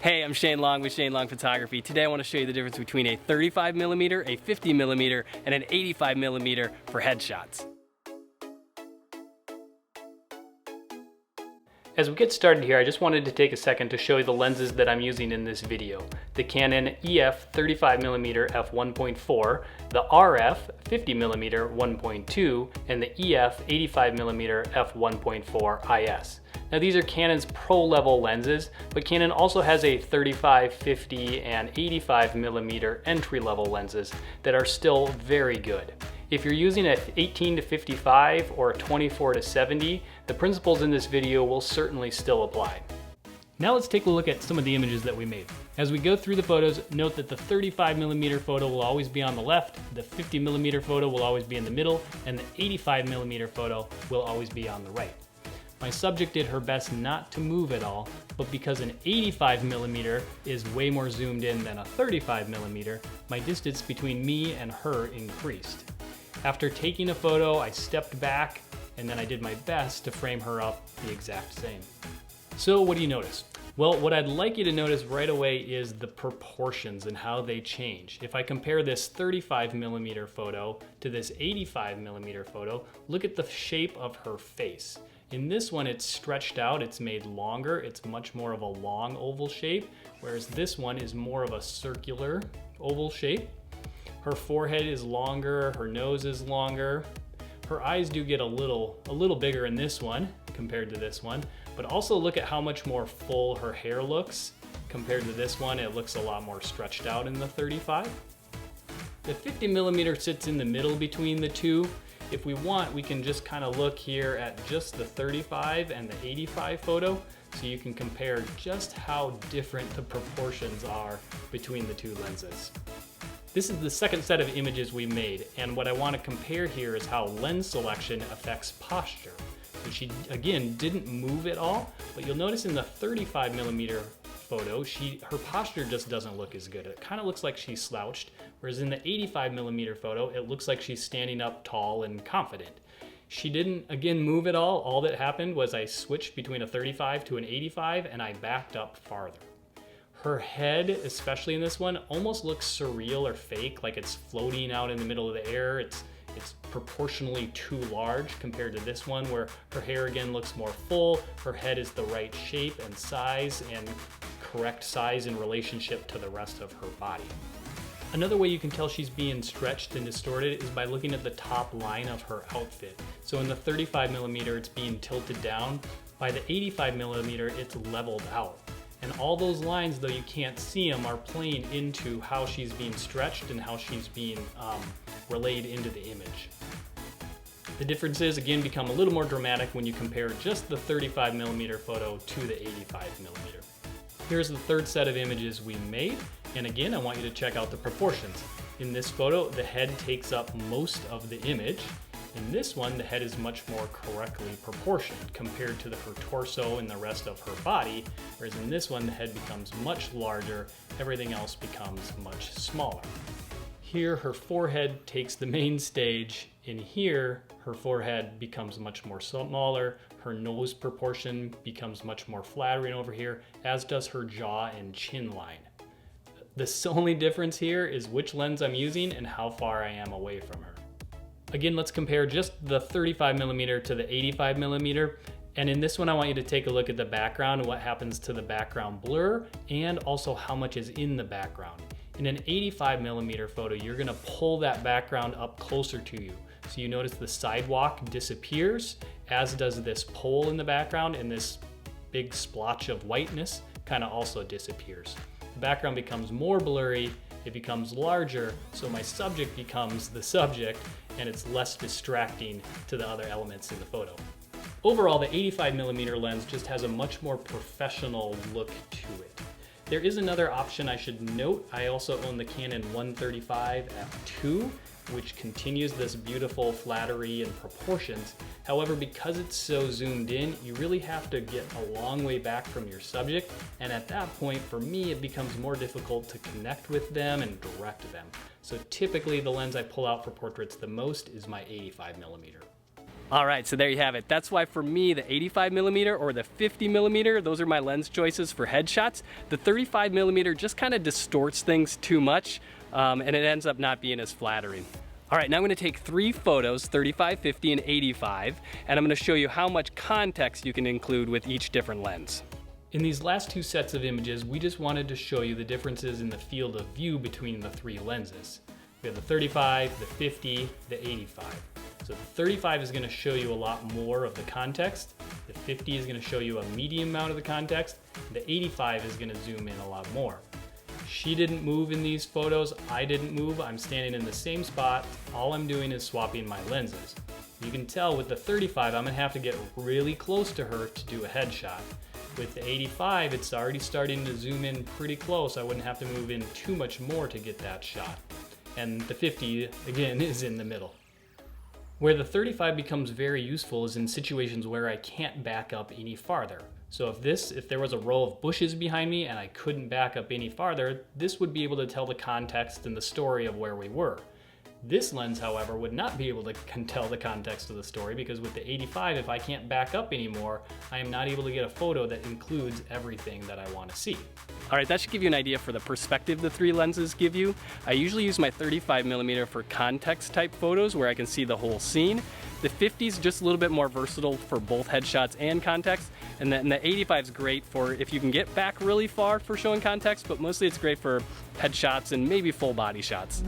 Hey, I'm Shane Long with Shane Long Photography. Today I want to show you the difference between a 35mm, a 50mm, and an 85mm for headshots. As we get started here, I just wanted to take a second to show you the lenses that I'm using in this video. The Canon EF 35mm f1.4, the RF 50mm 1.2, and the EF 85mm f1.4 IS. Now these are Canon's pro level lenses, but Canon also has a 35, 50, and 85mm entry level lenses that are still very good. If you're using a 18 to 55 or a 24 to 70, the principles in this video will certainly still apply. Now let's take a look at some of the images that we made. As we go through the photos, note that the 35mm photo will always be on the left, the 50mm photo will always be in the middle, and the 85mm photo will always be on the right. My subject did her best not to move at all, but because an 85mm is way more zoomed in than a 35mm, my distance between me and her increased. After taking a photo, I stepped back and then I did my best to frame her up the exact same. So what do you notice? Well, what I'd like you to notice right away is the proportions and how they change. If I compare this 35mm photo to this 85mm photo, look at the shape of her face. In this one, it's stretched out, it's made longer, it's much more of a long oval shape, whereas this one is more of a circular oval shape. Her forehead is longer, her nose is longer. Her eyes do get a little bigger in this one compared to this one, but also look at how much more full her hair looks compared to this one. It looks a lot more stretched out in the 35. The 50mm sits in the middle between the two. If we want, we can just kind of look here at just the 35 and the 85 photo, so you can compare just how different the proportions are between the two lenses. This is the second set of images we made, and what I want to compare here is how lens selection affects posture. So she, again, didn't move at all, but you'll notice in the 35mm photo, her posture just doesn't look as good. It kind of looks like she's slouched, whereas in the 85mm photo, it looks like she's standing up tall and confident. She didn't, again, move at all. All that happened was I switched between a 35 to an 85, and I backed up farther. Her head, especially in this one, almost looks surreal or fake, like it's floating out in the middle of the air. It's proportionally too large compared to this one, where her hair again looks more full, her head is the right shape and size and correct size in relationship to the rest of her body. Another way you can tell she's being stretched and distorted is by looking at the top line of her outfit. So in the 35mm, it's being tilted down. By the 85mm, it's leveled out. And all those lines, though you can't see them, are playing into how she's being stretched and how she's being relayed into the image. The differences, again, become a little more dramatic when you compare just the 35mm photo to the 85mm. Here's the third set of images we made, and again, I want you to check out the proportions. In this photo, the head takes up most of the image. In this one, the head is much more correctly proportioned compared to her torso and the rest of her body, whereas in this one, the head becomes much larger, everything else becomes much smaller. Here, her forehead takes the main stage. In here, her forehead becomes much more smaller, her nose proportion becomes much more flattering over here, as does her jaw and chin line. The only difference here is which lens I'm using and how far I am away from her. Again, let's compare just the 35mm to the 85mm. And in this one, I want you to take a look at the background, what happens to the background blur, and also how much is in the background. In an 85mm photo, you're gonna pull that background up closer to you. So you notice the sidewalk disappears, as does this pole in the background, and this big splotch of whiteness kind of also disappears. The background becomes more blurry, it becomes larger, so my subject becomes the subject, and it's less distracting to the other elements in the photo. Overall, the 85mm lens just has a much more professional look to it. There is another option I should note. I also own the Canon 135 f2, which continues this beautiful flattery and proportions. However, because it's so zoomed in, you really have to get a long way back from your subject, and at that point, for me, it becomes more difficult to connect with them and direct them. So typically, the lens I pull out for portraits the most is my 85mm. All right, so there you have it. That's why for me, the 85mm or the 50mm, those are my lens choices for headshots. The 35mm just kind of distorts things too much, and it ends up not being as flattering. All right, now I'm gonna take 3 photos, 35, 50, and 85, and I'm gonna show you how much context you can include with each different lens. In these last 2 sets of images, we just wanted to show you the differences in the field of view between the 3 lenses. We have the 35, the 50, the 85. So the 35 is gonna show you a lot more of the context. The 50 is gonna show you a medium amount of the context. The 85 is gonna zoom in a lot more. She didn't move in these photos, I didn't move. I'm standing in the same spot. All I'm doing is swapping my lenses. You can tell with the 35, I'm gonna have to get really close to her to do a headshot. With the 85, it's already starting to zoom in pretty close. I wouldn't have to move in too much more to get that shot. And the 50, again, is in the middle. Where the 35 becomes very useful is in situations where I can't back up any farther. So if there was a row of bushes behind me and I couldn't back up any farther, this would be able to tell the context and the story of where we were. This lens, however, would not be able to tell the context of the story because with the 85, if I can't back up anymore, I am not able to get a photo that includes everything that I want to see. All right, that should give you an idea for the perspective the 3 lenses give you. I usually use my 35mm for context type photos where I can see the whole scene. The 50 is just a little bit more versatile for both headshots and context. And the 85 is great for if you can get back really far for showing context, but mostly it's great for headshots and maybe full body shots.